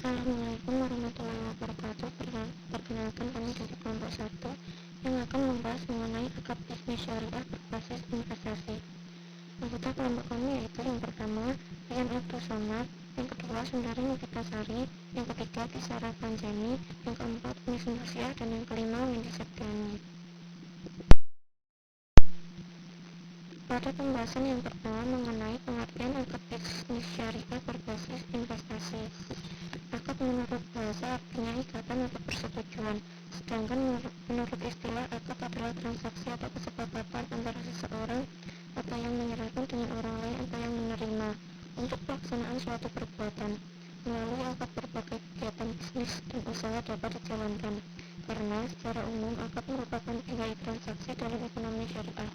Assalamualaikum warahmatullahi wabarakatuh. Perkenalkan, kami dari kelompok 1 yang akan membahas mengenai akad bisnis syariah berbasis investasi. Anggota kelompok kami yaitu yang pertama Rian Abdul Somad, yang kedua Sundari Novitasari, yang ketiga Kisara Panjani, yang keempat Unis Nursiah, dan yang kelima Windy Septiani. Pada pembahasan yang pertama mengenai pengertian akad bisnis syariah berbasis investasi. Akad menurut bahasa artinya ikatan atau persetujuan, sedangkan menurut istilah akad adalah transaksi atau kesepakatan antara seseorang atau yang menyerahkan dengan orang lain atau yang menerima untuk pelaksanaan suatu perbuatan. Melalui akad berbagai kegiatan bisnis dan usaha dapat dijalankan, karena secara umum akad merupakan biaya transaksi dalam ekonomi syariah.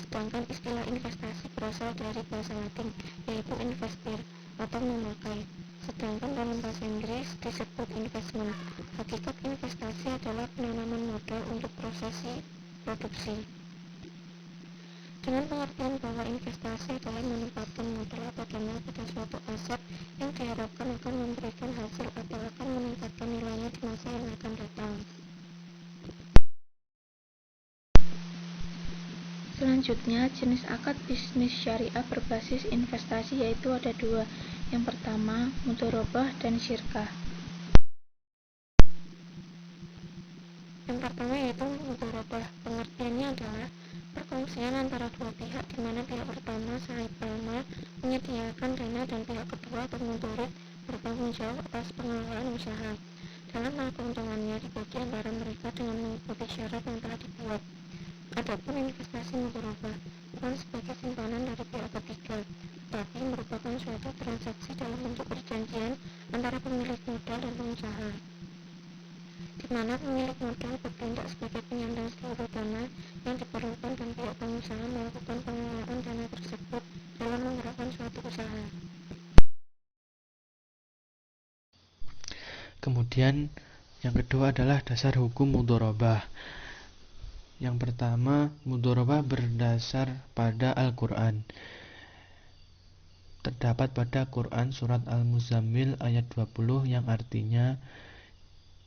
Sedangkan istilah investasi berasal dari bahasa Latin, yaitu investir atau memakai. Sedangkan dalam bahasa Inggris disebut investment. Hakikat investasi adalah penanaman modal untuk prosesi produksi. Dengan pengertian bahwa investasi adalah menempatkan modal atau dana pada suatu aset yang diharapkan akan memberikan hasil atau akan meningkatkan nilainya di masa yang akan datang. Selanjutnya, jenis akad bisnis syariah berbasis investasi yaitu ada dua. Yang pertama, mudharabah dan syirkah. Yang pertama yaitu mudharabah. Pengertiannya adalah perkongsian antara dua pihak, di mana pihak pertama sahib palma menyediakan dana dan pihak kedua atau mudharib bertanggung jawab atas pengelolaan usaha. Dalam hal keuntungannya dibagi antara mereka dengan mengikuti syarat yang telah dibuat. Adapun investasi mudharabah bukan sebagai simpanan dari pihak ketiga, tetapi merupakan suatu transaksi dalam bentuk perjanjian antara pemilik modal dan pengusaha, di mana pemilik modal bertindak sebagai penyandang seluruh dana yang diperlukan dan pihak pengusaha melakukan pengelolaan dana tersebut dalam menggerakkan suatu usaha. Kemudian yang kedua adalah dasar hukum mudharabah. Yang pertama, mudharabah berdasar pada Al-Quran. Terdapat pada Quran surat Al-Muzammil ayat 20 yang artinya,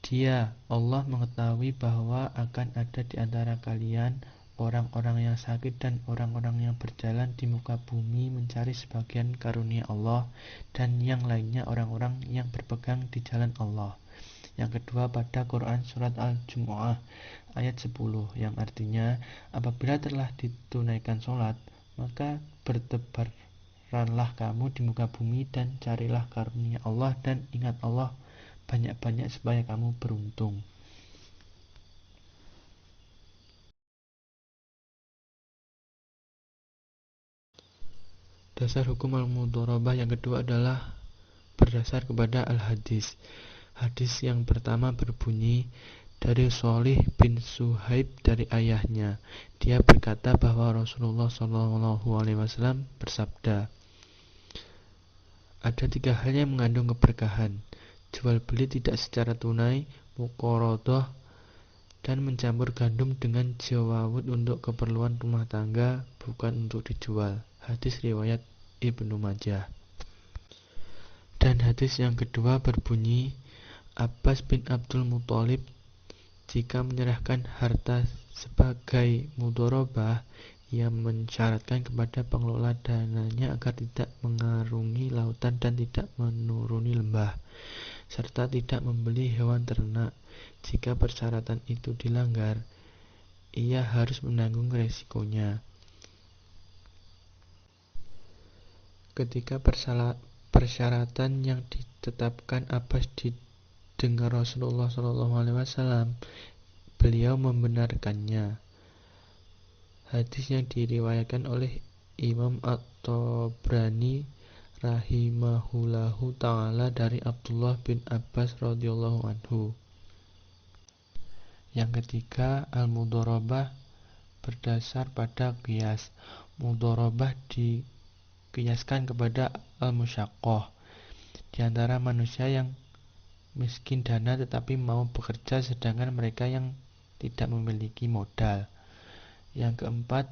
Dia, Allah mengetahui bahwa akan ada di antara kalian orang-orang yang sakit dan orang-orang yang berjalan di muka bumi mencari sebagian karunia Allah, dan yang lainnya orang-orang yang berpegang di jalan Allah. Yang kedua pada Quran surat Al-Jumu'ah ayat 10 yang artinya, apabila telah ditunaikan sholat, maka bertebaranlah kamu di muka bumi dan carilah karunia Allah dan ingat Allah banyak-banyak supaya kamu beruntung. Dasar hukum al-mudharabah yang kedua adalah berdasar kepada al-hadis. Hadis yang pertama berbunyi, dari Sholih bin Suhaib dari ayahnya, dia berkata bahwa Rasulullah SAW bersabda, ada 3 hal yang mengandung keberkahan: jual beli tidak secara tunai, muqarodah, dan mencampur gandum dengan jawawut untuk keperluan rumah tangga, bukan untuk dijual. Hadis riwayat Ibnu Majah. Dan hadis yang kedua berbunyi, Abbas bin Abdul Muthalib jika menyerahkan harta sebagai mudharabah, ia mensyaratkan kepada pengelola dananya agar tidak mengarungi lautan dan tidak menuruni lembah, serta tidak membeli hewan ternak. Jika persyaratan itu dilanggar, ia harus menanggung resikonya. Ketika persyaratan yang ditetapkan Abbas didengar Rasulullah SAW, beliau membenarkannya. Hadis yang diriwayatkan oleh Imam At-Tabrani rahimahullahu ta'ala dari Abdullah bin Abbas radhiyallahu anhu. Yang ketiga, al-mudharabah berdasar pada qiyas. Mudharabah diqiyaskan kepada al-musyaqqah, di antara manusia yang miskin dana tetapi mau bekerja, sedangkan mereka yang tidak memiliki modal. Yang keempat,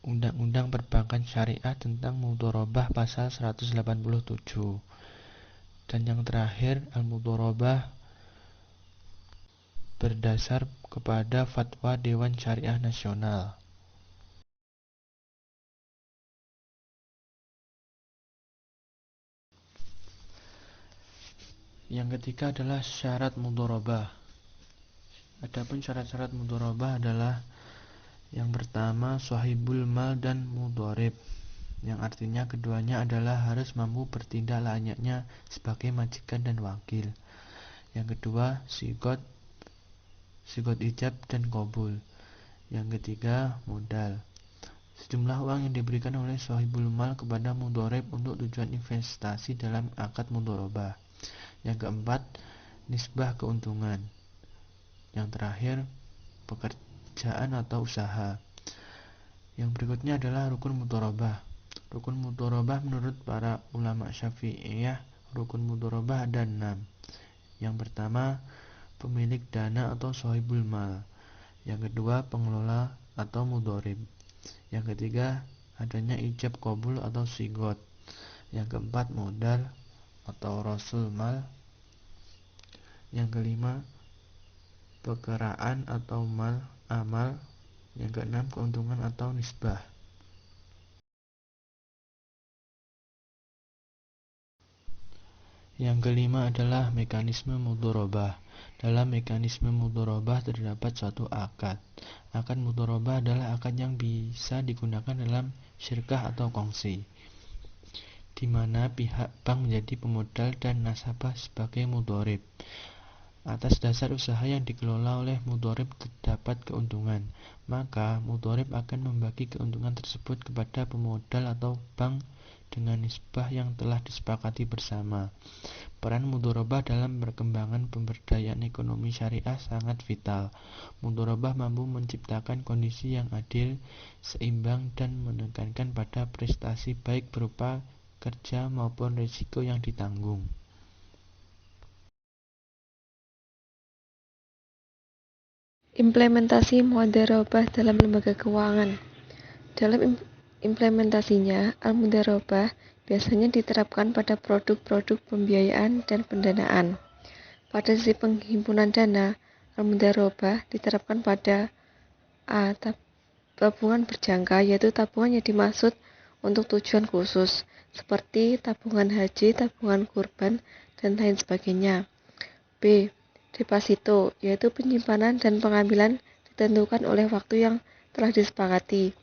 Undang-Undang Perbankan Syariah tentang Mudharabah pasal 187. Dan yang terakhir, al-mudharabah berdasar kepada fatwa Dewan Syariah Nasional. Yang ketiga adalah syarat mudharabah. Adapun syarat-syarat mudharabah adalah yang pertama sahibul mal dan mudharib, yang artinya keduanya adalah harus mampu bertindak layaknya sebagai majikan dan wakil. Yang kedua sigot ijab dan qabul. Yang ketiga modal. Sejumlah uang yang diberikan oleh sahibul mal kepada mudharib untuk tujuan investasi dalam akad mudharabah. Yang keempat, nisbah keuntungan. Yang terakhir, pekerjaan atau usaha. Yang berikutnya adalah rukun mudharabah. Rukun mudharabah menurut para ulama Syafi'iyah, rukun mudharabah ada 6. Yang pertama, pemilik dana atau sahibul mal. Yang kedua, pengelola atau mudharib. Yang ketiga, adanya ijab qabul atau sigot. Yang keempat, modal atau rasul mal. Yang kelima, pekeraan atau amal. Yang keenam, keuntungan atau nisbah. Yang kelima adalah mekanisme mudharabah. Dalam mekanisme mudharabah terdapat suatu akad. Akad mudharabah adalah akad yang bisa digunakan dalam syirkah atau kongsi, di mana pihak bank menjadi pemodal dan nasabah sebagai mudharib. Atas dasar usaha yang dikelola oleh mudharib terdapat keuntungan, maka mudharib akan membagi keuntungan tersebut kepada pemodal atau bank dengan nisbah yang telah disepakati bersama. Peran mudharabah dalam perkembangan pemberdayaan ekonomi syariah sangat vital. Mudharabah mampu menciptakan kondisi yang adil, seimbang, dan menekankan pada prestasi baik berupa kerja maupun risiko yang ditanggung. Implementasi mudharabah dalam lembaga keuangan. Dalam implementasinya, al-mudharabah biasanya diterapkan pada produk-produk pembiayaan dan pendanaan. Pada sisi penghimpunan dana, al-mudharabah diterapkan pada A. Tabungan berjangka, yaitu tabungan yang dimaksud untuk tujuan khusus, seperti tabungan haji, tabungan kurban, dan lain sebagainya. B. Deposito, yaitu penyimpanan dan pengambilan ditentukan oleh waktu yang telah disepakati.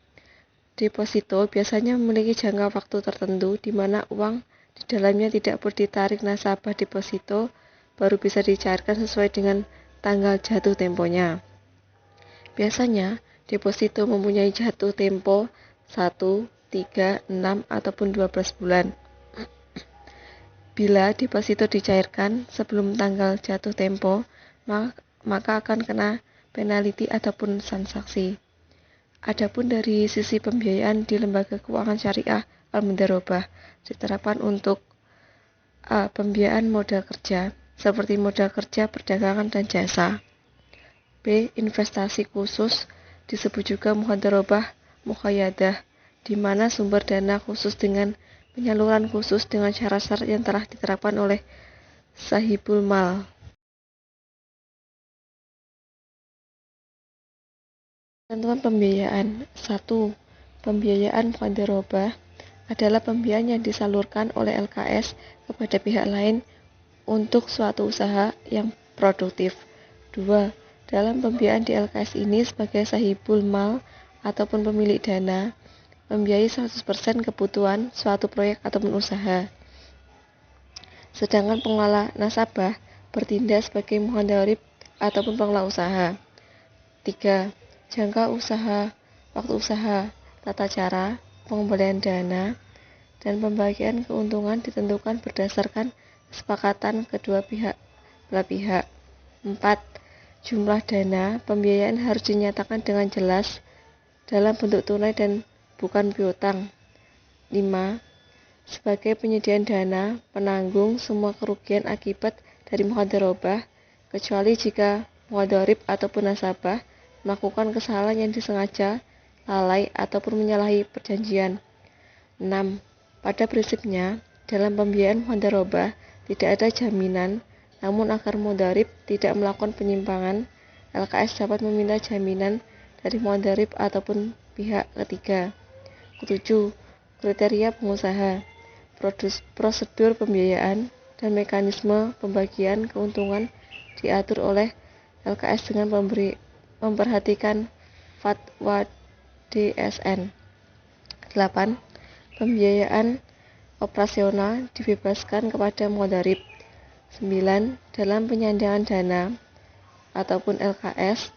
Deposito biasanya memiliki jangka waktu tertentu di mana uang di dalamnya tidak perlu ditarik nasabah deposito, baru bisa dicairkan sesuai dengan tanggal jatuh temponya. Biasanya, deposito mempunyai jatuh tempo 1, 3, 6, ataupun 12 bulan. Bila deposito dicairkan sebelum tanggal jatuh tempo, maka akan kena penalti ataupun sanksi. Adapun dari sisi pembiayaan di lembaga keuangan syariah, al-mudharabah diterapkan untuk A. Pembiayaan modal kerja, seperti modal kerja, perdagangan, dan jasa. B. Investasi khusus, disebut juga mudharabah muqayyadah, di mana sumber dana khusus dengan penyaluran khusus dengan syarat-syarat yang telah diterapkan oleh sahibul mal. Ketentuan pembiayaan. 1. Pembiayaan mudharabah adalah pembiayaan yang disalurkan oleh LKS kepada pihak lain untuk suatu usaha yang produktif. 2. Dalam pembiayaan di LKS ini sebagai sahibul mal ataupun pemilik dana, membiayai 100% kebutuhan suatu proyek ataupun usaha. Sedangkan pengelola nasabah bertindak sebagai mudharib ataupun pengelola usaha. 3. Jangka usaha, waktu usaha, tata cara, pengembalian dana, dan pembagian keuntungan ditentukan berdasarkan kesepakatan kedua belah pihak. 4. Jumlah dana pembiayaan harus dinyatakan dengan jelas dalam bentuk tunai dan bukan piutang. 5. Sebagai penyediaan dana penanggung semua kerugian akibat dari mudharabah, kecuali jika mudharib ataupun nasabah melakukan kesalahan yang disengaja, lalai, ataupun menyalahi perjanjian. 6. Pada prinsipnya, dalam pembiayaan mudharabah tidak ada jaminan, namun agar mudharib tidak melakukan penyimpangan, LKS dapat meminta jaminan dari mudharib ataupun pihak ketiga. Ketujuh, kriteria pengusaha, prosedur pembiayaan, dan mekanisme pembagian keuntungan diatur oleh LKS dengan memperhatikan fatwa DSN. 8. Pembiayaan operasional dibebaskan kepada mudharib. 9. Dalam penyandaran dana ataupun LKS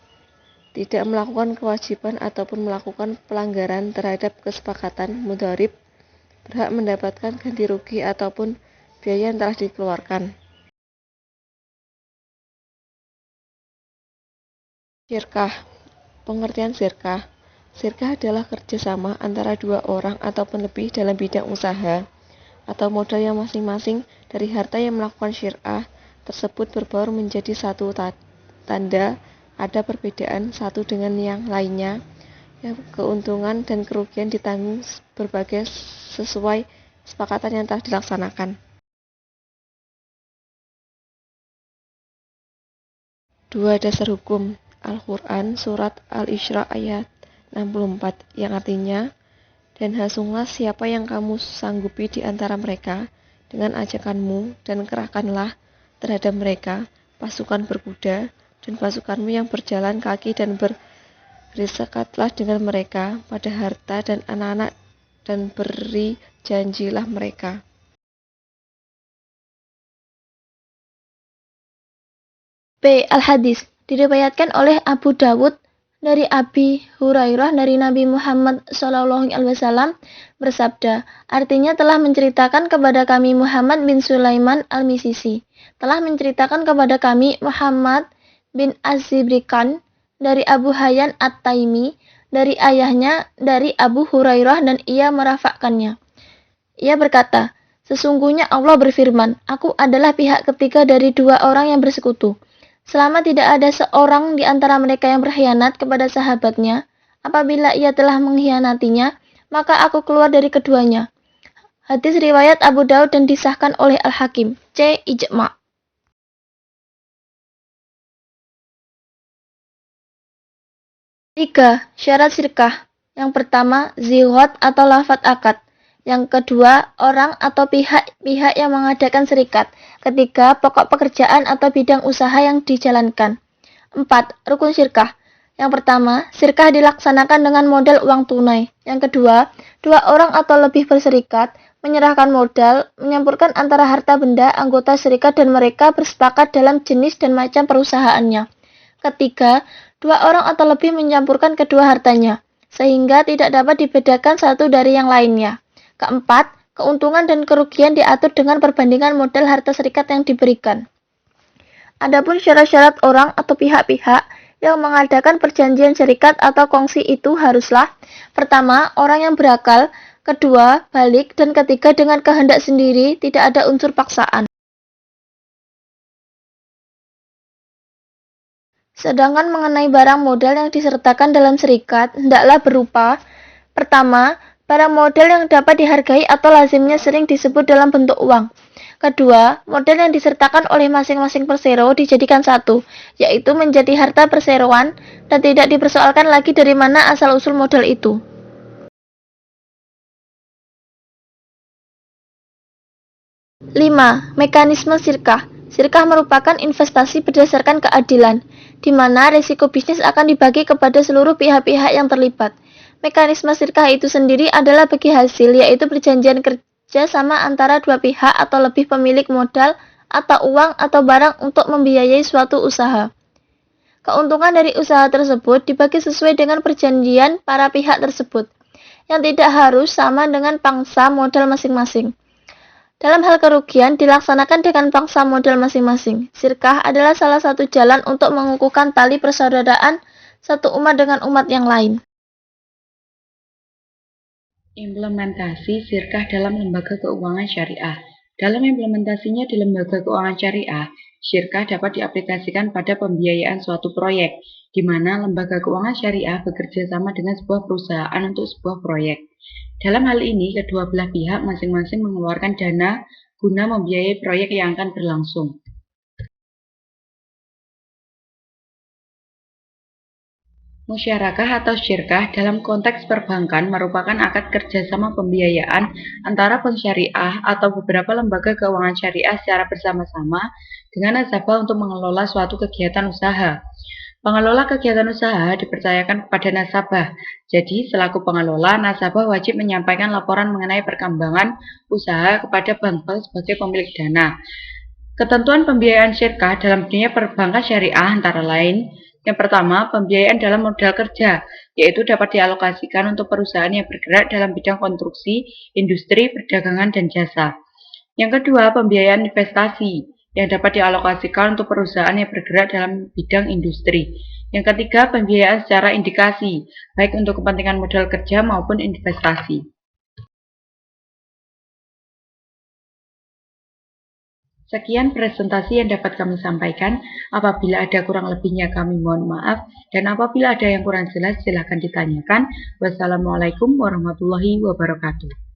tidak melakukan kewajiban ataupun melakukan pelanggaran terhadap kesepakatan, mudharib berhak mendapatkan ganti rugi ataupun biaya yang telah dikeluarkan. Syirkah. Pengertian syirkah. Syirkah adalah kerjasama antara dua orang ataupun lebih dalam bidang usaha atau modal yang masing-masing dari harta yang melakukan syirkah tersebut berbaur menjadi satu tanda ada perbedaan satu dengan yang lainnya, yang keuntungan dan kerugian ditanggung berbagai sesuai kesepakatan yang telah dilaksanakan. 2. Dasar hukum. Al-Quran Surat Al-Isra ayat 64 yang artinya, dan hasunglah siapa yang kamu sanggupi di antara mereka dengan ajakanmu, dan kerahkanlah terhadap mereka pasukan berkuda dan pasukanmu yang berjalan kaki, dan bersekatlah dengan mereka pada harta dan anak-anak, dan beri janjilah mereka. B. Al-Hadis diriwayatkan oleh Abu Dawud dari Abi Hurairah dari Nabi Muhammad SAW bersabda, artinya telah menceritakan kepada kami Muhammad bin Sulaiman al-Misisi, telah menceritakan kepada kami Muhammad bin Az-Zibrikan dari Abu Hayyan At-Taimi dari ayahnya dari Abu Hurairah, dan ia merafakkannya. Ia berkata, sesungguhnya Allah berfirman, aku adalah pihak ketiga dari dua orang yang bersekutu. Selama tidak ada seorang di antara mereka yang berkhianat kepada sahabatnya, apabila ia telah mengkhianatinya, maka aku keluar dari keduanya. Hadis riwayat Abu Daud dan disahkan oleh Al-Hakim. C. Ijma'. 3. Syarat syirkah. Yang pertama, zighot atau lafadz akad. Yang kedua, orang atau pihak-pihak yang mengadakan serikat. Ketiga, pokok pekerjaan atau bidang usaha yang dijalankan. 4. Rukun syirkah. Yang pertama, syirkah dilaksanakan dengan modal uang tunai. Yang kedua, dua orang atau lebih berserikat, menyerahkan modal, menyampurkan antara harta benda anggota serikat dan mereka bersepakat dalam jenis dan macam perusahaannya. Ketiga, dua orang atau lebih mencampurkan kedua hartanya, sehingga tidak dapat dibedakan satu dari yang lainnya. Keempat, keuntungan dan kerugian diatur dengan perbandingan modal harta serikat yang diberikan. Adapun syarat-syarat orang atau pihak-pihak yang mengadakan perjanjian serikat atau kongsi itu haruslah: pertama, orang yang berakal, kedua, balik, dan ketiga dengan kehendak sendiri, tidak ada unsur paksaan. Sedangkan mengenai barang modal yang disertakan dalam serikat, hendaklah berupa: pertama, barang modal yang dapat dihargai atau lazimnya sering disebut dalam bentuk uang. Kedua, modal yang disertakan oleh masing-masing persero dijadikan satu, yaitu menjadi harta perseroan, dan tidak dipersoalkan lagi dari mana asal-usul modal itu. Lima, mekanisme syirkah. Syirkah merupakan investasi berdasarkan keadilan, di mana risiko bisnis akan dibagi kepada seluruh pihak-pihak yang terlibat. Mekanisme syirkah itu sendiri adalah bagi hasil, yaitu perjanjian kerja sama antara dua pihak atau lebih pemilik modal atau uang atau barang untuk membiayai suatu usaha. Keuntungan dari usaha tersebut dibagi sesuai dengan perjanjian para pihak tersebut, yang tidak harus sama dengan pangsa modal masing-masing. Dalam hal kerugian dilaksanakan dengan pangsa modal masing-masing. Syirkah adalah salah satu jalan untuk mengukuhkan tali persaudaraan satu umat dengan umat yang lain. Implementasi syirkah dalam lembaga keuangan syariah. Dalam implementasinya di lembaga keuangan syariah, syirkah dapat diaplikasikan pada pembiayaan suatu proyek, di mana lembaga keuangan syariah bekerja sama dengan sebuah perusahaan untuk sebuah proyek. Dalam hal ini, kedua belah pihak masing-masing mengeluarkan dana guna membiayai proyek yang akan berlangsung. Musyarakah atau syirkah dalam konteks perbankan merupakan akad kerjasama pembiayaan antara bank syariah atau beberapa lembaga keuangan syariah secara bersama-sama dengan nasabah untuk mengelola suatu kegiatan usaha. Pengelola kegiatan usaha dipercayakan kepada nasabah. Jadi, selaku pengelola, nasabah wajib menyampaikan laporan mengenai perkembangan usaha kepada bank-bank sebagai pemilik dana. Ketentuan pembiayaan syirkah dalam dunia perbankan syariah antara lain: yang pertama, pembiayaan dalam modal kerja, yaitu dapat dialokasikan untuk perusahaan yang bergerak dalam bidang konstruksi, industri, perdagangan, dan jasa. Yang kedua, pembiayaan investasi, yang dapat dialokasikan untuk perusahaan yang bergerak dalam bidang industri. Yang ketiga, pembiayaan secara indikasi, baik untuk kepentingan modal kerja maupun investasi. Sekian presentasi yang dapat kami sampaikan. Apabila ada kurang lebihnya kami mohon maaf, dan apabila ada yang kurang jelas silahkan ditanyakan. Wassalamualaikum warahmatullahi wabarakatuh.